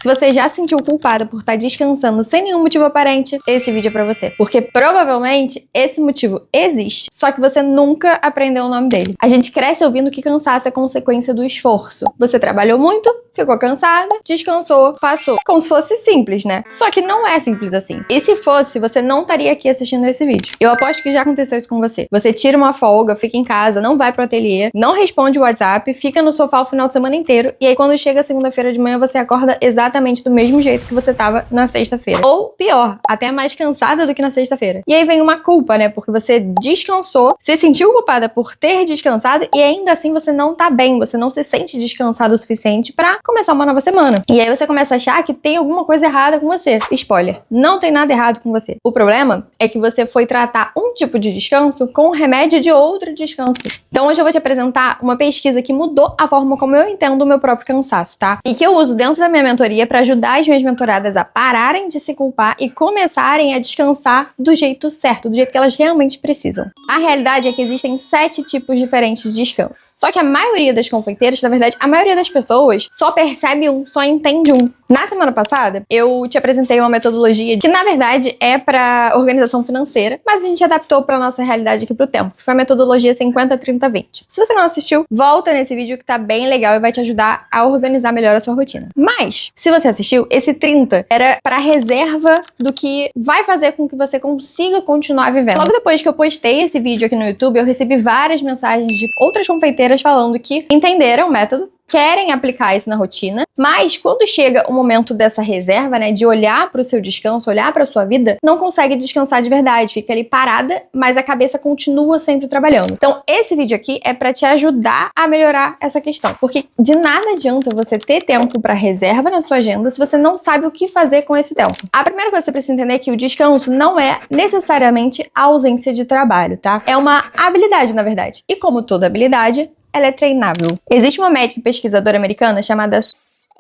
Se você já se sentiu culpada por estar descansando sem nenhum motivo aparente, esse vídeo é pra você. Porque provavelmente esse motivo existe, só que você nunca aprendeu o nome dele. A gente cresce ouvindo que cansaço é consequência do esforço. Você trabalhou muito, ficou cansada, descansou, passou. Como se fosse simples, né? Só que não é simples assim. E se fosse, você não estaria aqui assistindo esse vídeo. Eu aposto que já aconteceu isso com você. Você tira uma folga, fica em casa, não vai pro ateliê, não responde o WhatsApp, fica no sofá o final de semana inteiro, e aí quando chega segunda-feira de manhã, você acorda exatamente do mesmo jeito que você tava na sexta-feira. Ou pior, até mais cansada do que na sexta-feira. E aí vem uma culpa, né? Porque você descansou, se sentiu culpada por ter descansado e ainda assim você não tá bem, você não se sente descansado o suficiente pra começar uma nova semana. E aí você começa a achar que tem alguma coisa errada com você. Spoiler, não tem nada errado com você. O problema é que você foi tratar um tipo de descanso com o remédio de outro descanso. Então hoje eu vou te apresentar uma pesquisa que mudou a forma como eu entendo o meu próprio cansaço, tá? E que eu uso dentro da minha mentoria pra ajudar as minhas mentoradas a pararem de se culpar e começarem a descansar do jeito certo, do jeito que elas realmente precisam. A realidade é que existem 7 tipos diferentes de descanso. Só que a maioria das confeiteiras, na verdade, a maioria das pessoas só percebe um, só entende um. Na semana passada, eu te apresentei uma metodologia que, na verdade, é para organização financeira, mas a gente adaptou para nossa realidade aqui pro tempo, que foi a metodologia 50-30-20. Se você não assistiu, volta nesse vídeo que tá bem legal e vai te ajudar a organizar melhor a sua rotina. Mas, se você assistiu, esse 30 era para reserva do que vai fazer com que você consiga continuar vivendo. Logo depois que eu postei esse vídeo aqui no YouTube, eu recebi várias mensagens de outras confeiteiras falando que entenderam o método, querem aplicar isso na rotina, mas quando chega o momento dessa reserva, né, de olhar para o seu descanso, olhar para a sua vida, não consegue descansar de verdade, fica ali parada, mas a cabeça continua sempre trabalhando. Então, esse vídeo aqui é para te ajudar a melhorar essa questão, porque de nada adianta você ter tempo para reserva na sua agenda se você não sabe o que fazer com esse tempo. A primeira coisa que você precisa entender é que o descanso não é necessariamente a ausência de trabalho, tá? É uma habilidade, na verdade. E como toda habilidade, ela é treinável. Existe uma médica e pesquisadora americana chamada...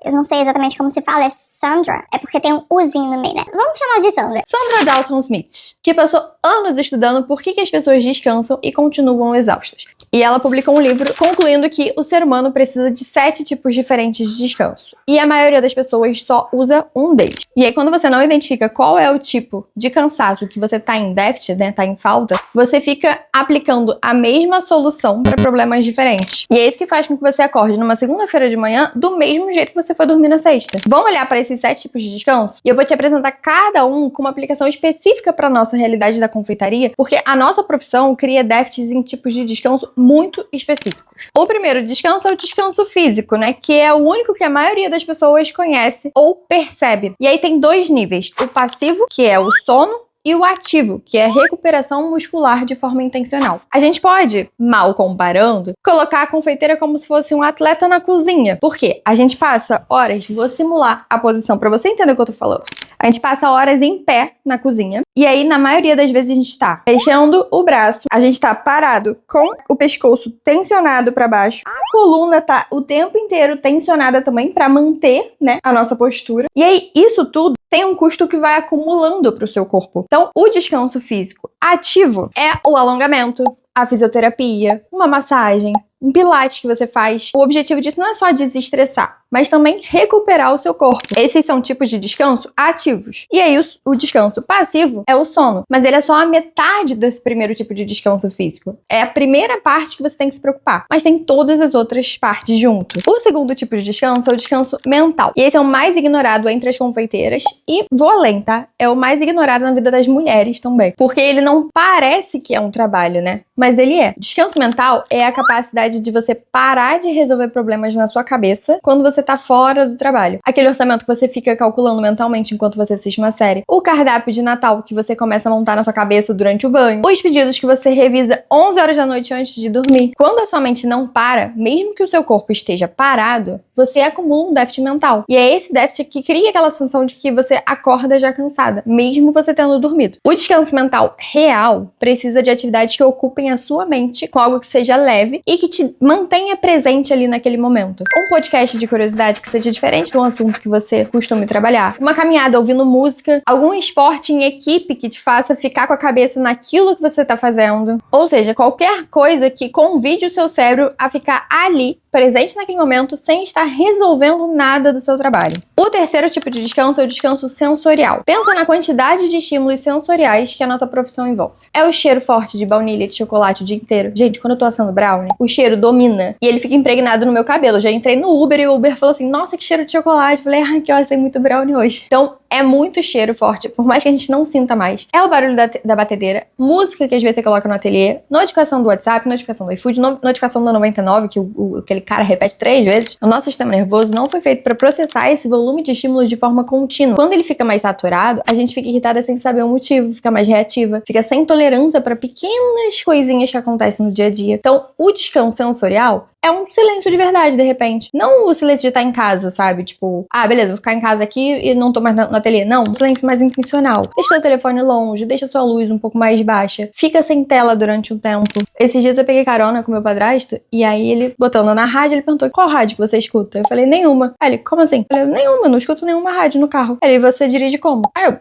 Eu não sei exatamente como se fala, é Sandra. É porque tem um Uzinho no meio, né? Vamos chamar de Sandra. Sandra Dalton Smith, que passou anos estudando por que as pessoas descansam e continuam exaustas. E ela publicou um livro concluindo que o ser humano precisa de 7 tipos diferentes de descanso. E a maioria das pessoas só usa um deles. E aí, quando você não identifica qual é o tipo de cansaço que você tá em déficit, né, tá em falta, você fica aplicando a mesma solução para problemas diferentes. E é isso que faz com que você acorde numa segunda-feira de manhã do mesmo jeito que você foi dormir na sexta. Vamos olhar para esses 7 tipos de descanso? E eu vou te apresentar cada um com uma aplicação específica para nossa realidade da confeitaria, porque a nossa profissão cria déficits em tipos de descanso muito específicos. O primeiro descanso é o descanso físico, né? Que é o único que a maioria das pessoas conhece ou percebe. E aí tem 2 níveis. O passivo, que é o sono, e o ativo, que é a recuperação muscular de forma intencional. A gente pode, mal comparando, colocar a confeiteira como se fosse um atleta na cozinha. Por quê? A gente passa horas, vou simular a posição para você entender o que eu tô falando. A gente passa horas em pé na cozinha, e aí na maioria das vezes a gente tá fechando o braço, a gente tá parado com o pescoço tensionado para baixo, a coluna tá o tempo inteiro tensionada também para manter, né, a nossa postura. E aí isso tudo tem um custo que vai acumulando para o seu corpo. Então, o descanso físico ativo é o alongamento, a fisioterapia, uma massagem, um pilates que você faz. O objetivo disso não é só desestressar, mas também recuperar o seu corpo. Esses são tipos de descanso ativos. E aí o descanso passivo é o sono, mas ele é só a metade desse primeiro tipo de descanso físico. É a primeira parte que você tem que se preocupar, mas tem todas as outras partes junto. O segundo tipo de descanso é o descanso mental. E esse é o mais ignorado entre as confeiteiras e, vou além, tá? É o mais ignorado na vida das mulheres também, porque ele não parece que é um trabalho, né? Mas ele é. Descanso mental é a capacidade de você parar de resolver problemas na sua cabeça quando você tá fora do trabalho. Aquele orçamento que você fica calculando mentalmente enquanto você assiste uma série. O cardápio de Natal que você começa a montar na sua cabeça durante o banho. Os pedidos que você revisa 11 horas da noite antes de dormir. Quando a sua mente não para, mesmo que o seu corpo esteja parado, você acumula um déficit mental. E é esse déficit que cria aquela sensação de que você acorda já cansada, mesmo você tendo dormido. O descanso mental real precisa de atividades que ocupem a sua mente com algo que seja leve e que te mantenha presente ali naquele momento. Um podcast de curiosidade que seja diferente do assunto que você costuma trabalhar. Uma caminhada ouvindo música. Algum esporte em equipe que te faça ficar com a cabeça naquilo que você tá fazendo. Ou seja, qualquer coisa que convide o seu cérebro a ficar ali, presente naquele momento, sem estar resolvendo nada do seu trabalho. O terceiro tipo de descanso é o descanso sensorial. Pensa na quantidade de estímulos sensoriais que a nossa profissão envolve. É o cheiro forte de baunilha, de chocolate o dia inteiro. Gente, quando eu tô assando brownie, o cheiro domina e ele fica impregnado no meu cabelo. Eu já entrei no Uber e o Uber falou assim, nossa, que cheiro de chocolate. Eu falei, ai, que ótimo, tem muito brownie hoje. Então, é muito cheiro forte, por mais que a gente não sinta mais. É o barulho da batedeira, música que às vezes você coloca no ateliê, notificação do WhatsApp, notificação do iFood, notificação da 99, que aquele cara repete 3 vezes. O nosso sistema nervoso não foi feito para processar esse volume de estímulos de forma contínua. Quando ele fica mais saturado, a gente fica irritada sem saber o motivo, fica mais reativa, fica sem tolerância para pequenas coisinhas que acontecem no dia a dia. Então, o descanso sensorial é um silêncio de verdade, de repente. Não o silêncio de estar em casa, sabe? Tipo, ah, beleza, vou ficar em casa aqui e não tô mais no ateliê. Não, um silêncio mais intencional. Deixa seu telefone longe, deixa sua luz um pouco mais baixa. Fica sem tela durante um tempo. Esses dias eu peguei carona com meu padrasto e aí ele, botando na rádio, ele perguntou, qual rádio que você escuta? Eu falei, nenhuma. Aí ele, como assim? Eu falei, nenhuma, eu não escuto nenhuma rádio no carro. Aí ele, você dirige como? Aí eu,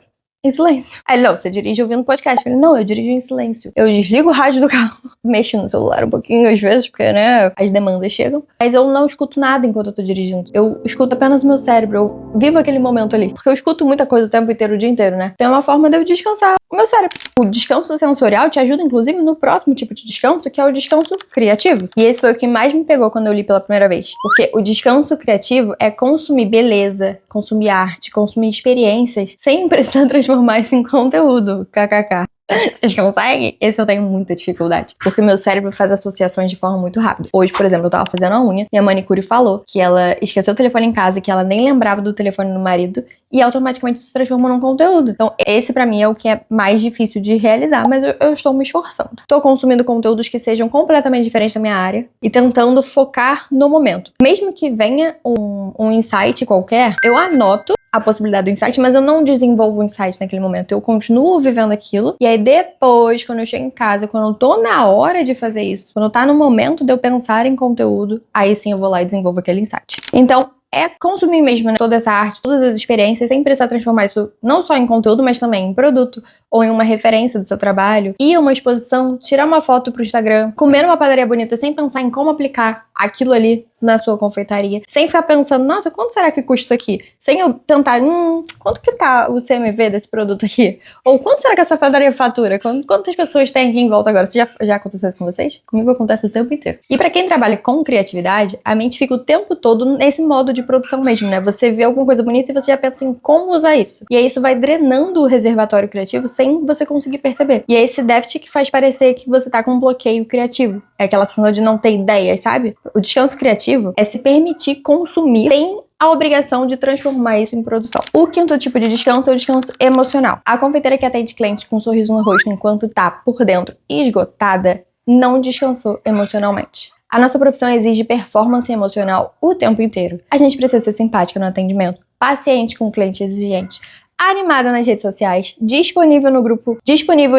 em silêncio. Aí ele, não, você dirige ouvindo podcast. Eu falei, não, eu dirijo em silêncio. Eu desligo o rádio do carro, mexo no celular um pouquinho às vezes, porque, né, as demandas chegam. Mas eu não escuto nada enquanto eu tô dirigindo. Eu escuto apenas o meu cérebro, eu vivo aquele momento ali. Porque eu escuto muita coisa o tempo inteiro, o dia inteiro, né? Então é uma forma de eu descansar o meu cérebro. O descanso sensorial te ajuda, inclusive, no próximo tipo de descanso, que é o descanso criativo. E esse foi o que mais me pegou quando eu li pela primeira vez. Porque o descanso criativo é consumir beleza, consumir arte, consumir experiências, sem precisar transformar isso em conteúdo. KKK. Vocês conseguem? Esse eu tenho muita dificuldade. Porque meu cérebro faz associações de forma muito rápida. Hoje, por exemplo, eu tava fazendo a unha e a manicure falou que ela esqueceu o telefone em casa, que ela nem lembrava do telefone do marido e automaticamente isso se transformou num conteúdo. Então, esse pra mim é o que é mais difícil de realizar, mas eu estou me esforçando. Tô consumindo conteúdos que sejam completamente diferentes da minha área e tentando focar no momento. Mesmo que venha um insight qualquer, eu anoto a possibilidade do insight, mas eu não desenvolvo o insight naquele momento. Eu continuo vivendo aquilo. E aí depois, quando eu chego em casa, quando eu tô na hora de fazer isso, quando tá no momento de eu pensar em conteúdo, aí sim eu vou lá e desenvolvo aquele insight. Então, é consumir mesmo, né, toda essa arte, todas as experiências, sem precisar transformar isso não só em conteúdo, mas também em produto, ou em uma referência do seu trabalho, ir a uma exposição, tirar uma foto pro Instagram, comer numa padaria bonita sem pensar em como aplicar aquilo ali na sua confeitaria, sem ficar pensando, nossa, quanto será que custa isso aqui? Sem eu tentar, quanto que tá o CMV desse produto aqui? Ou quanto será que essa padaria fatura? Quantas pessoas tem aqui em volta agora? Já aconteceu isso com vocês? Comigo acontece o tempo inteiro. E pra quem trabalha com criatividade, a mente fica o tempo todo nesse modo de produção mesmo, né? Você vê alguma coisa bonita e você já pensa em como usar isso. E aí isso vai drenando o reservatório criativo sem você conseguir perceber. E é esse déficit que faz parecer que você tá com um bloqueio criativo. É aquela sensação de não ter ideias, sabe? O descanso criativo é se permitir consumir sem a obrigação de transformar isso em produção. O quinto tipo de descanso é o descanso emocional. A confeiteira que atende cliente com um sorriso no rosto enquanto tá por dentro esgotada não descansou emocionalmente. A nossa profissão exige performance emocional o tempo inteiro. A gente precisa ser simpática no atendimento, paciente com o cliente exigente, animada nas redes sociais, disponível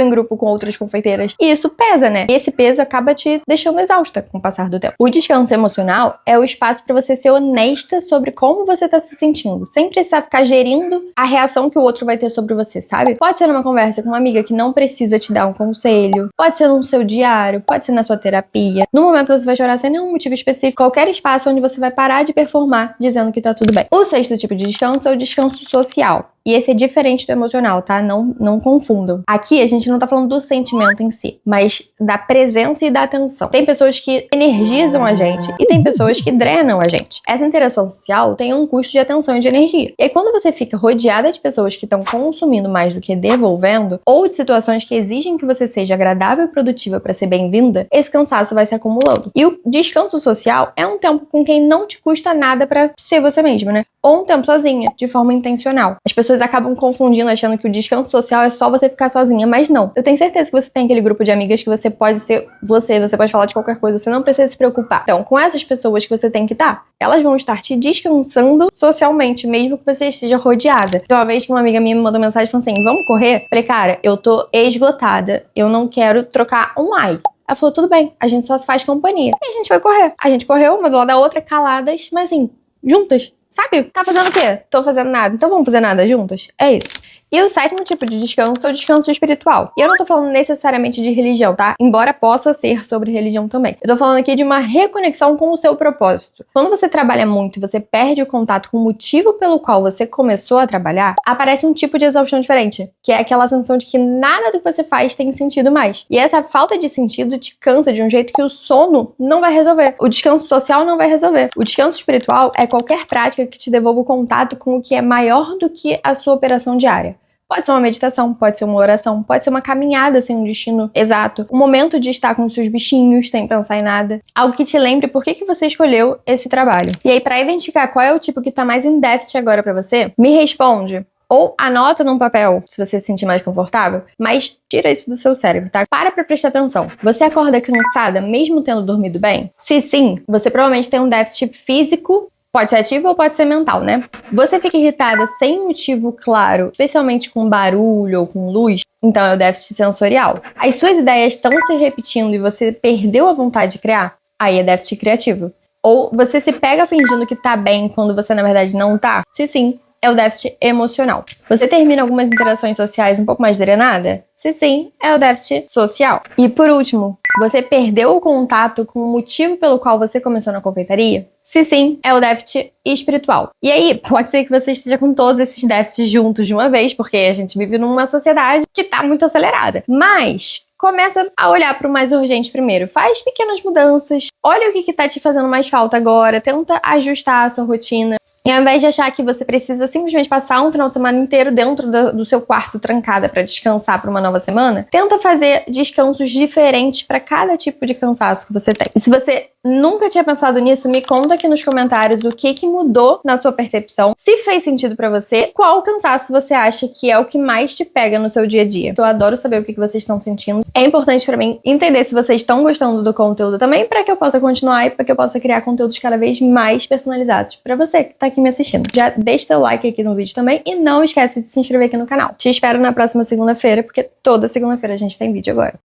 em grupo com outras confeiteiras. E isso pesa, né? E esse peso acaba te deixando exausta com o passar do tempo. O descanso emocional é o espaço para você ser honesta sobre como você tá se sentindo, sem precisar ficar gerindo a reação que o outro vai ter sobre você, sabe? Pode ser numa conversa com uma amiga que não precisa te dar um conselho, pode ser no seu diário, pode ser na sua terapia. No momento que você vai chorar sem nenhum motivo específico, qualquer espaço onde você vai parar de performar dizendo que tá tudo bem. O sexto tipo de descanso é o descanso social. E esse é diferente do emocional, tá? Não confundam. Aqui a gente não tá falando do sentimento em si, mas da presença e da atenção. Tem pessoas que energizam a gente e tem pessoas que drenam a gente. Essa interação social tem um custo de atenção e de energia. E aí quando você fica rodeada de pessoas que estão consumindo mais do que devolvendo, ou de situações que exigem que você seja agradável e produtiva para ser bem-vinda, esse cansaço vai se acumulando. E o descanso social é um tempo com quem não te custa nada para ser você mesma, né? Ou um tempo sozinha, de forma intencional. As pessoas acabam confundindo, achando que o descanso social é só você ficar sozinha, mas não. Eu tenho certeza que você tem aquele grupo de amigas que você pode ser você pode falar de qualquer coisa, você não precisa se preocupar. Então, com essas pessoas que você tem que estar, elas vão estar te descansando socialmente, mesmo que você esteja rodeada. Então, uma vez que uma amiga minha me mandou mensagem falando assim, vamos correr? Falei, cara, eu tô esgotada, eu não quero trocar um ai. Ela falou, tudo bem, a gente só se faz companhia. E a gente foi correr. A gente correu uma do lado da outra, caladas, mas assim, juntas. Sabe? Tá fazendo o quê? Tô fazendo nada. Então vamos fazer nada juntas? É isso. E o sétimo tipo de descanso é o descanso espiritual. E eu não tô falando necessariamente de religião, tá? Embora possa ser sobre religião também. Eu tô falando aqui de uma reconexão com o seu propósito. Quando você trabalha muito e você perde o contato com o motivo pelo qual você começou a trabalhar, aparece um tipo de exaustão diferente, que é aquela sensação de que nada do que você faz tem sentido mais. E essa falta de sentido te cansa de um jeito que o sono não vai resolver. O descanso social não vai resolver. O descanso espiritual é qualquer prática que te devolva o contato com o que é maior do que a sua operação diária. Pode ser uma meditação, pode ser uma oração, pode ser uma caminhada sem um destino exato, um momento de estar com os seus bichinhos sem pensar em nada, algo que te lembre por que você escolheu esse trabalho. E aí, para identificar qual é o tipo que tá mais em déficit agora para você, me responde. Ou anota num papel, se você se sentir mais confortável, mas tira isso do seu cérebro, tá? Para pra prestar atenção. Você acorda cansada mesmo tendo dormido bem? Se sim, você provavelmente tem um déficit físico. Pode ser ativo ou pode ser mental, né? Você fica irritada sem motivo claro, especialmente com barulho ou com luz, então é o déficit sensorial. As suas ideias estão se repetindo e você perdeu a vontade de criar, aí é déficit criativo. Ou você se pega fingindo que tá bem quando você na verdade não tá? Se sim, é o déficit emocional. Você termina algumas interações sociais um pouco mais drenada? Se sim, é o déficit social. E por último, você perdeu o contato com o motivo pelo qual você começou na confeitaria? Se sim, é o déficit espiritual. E aí, pode ser que você esteja com todos esses déficits juntos de uma vez, porque a gente vive numa sociedade que tá muito acelerada. Mas começa a olhar para o mais urgente primeiro. Faz pequenas mudanças. Olha o que tá te fazendo mais falta agora. Tenta ajustar a sua rotina. E ao invés de achar que você precisa simplesmente passar um final de semana inteiro dentro do seu quarto trancada para descansar para uma nova semana, tenta fazer descansos diferentes para cada tipo de cansaço que você tem. E se você nunca tinha pensado nisso, me conta aqui nos comentários o que mudou na sua percepção, se fez sentido para você, qual cansaço você acha que é o que mais te pega no seu dia a dia. Eu adoro saber o que vocês estão sentindo. É importante para mim entender se vocês estão gostando do conteúdo também, para que eu possa continuar e para que eu possa criar conteúdos cada vez mais personalizados para você que tá aqui me assistindo. Já deixa seu like aqui no vídeo também e não esquece de se inscrever aqui no canal. Te espero na próxima segunda-feira, porque toda segunda-feira a gente tem vídeo agora.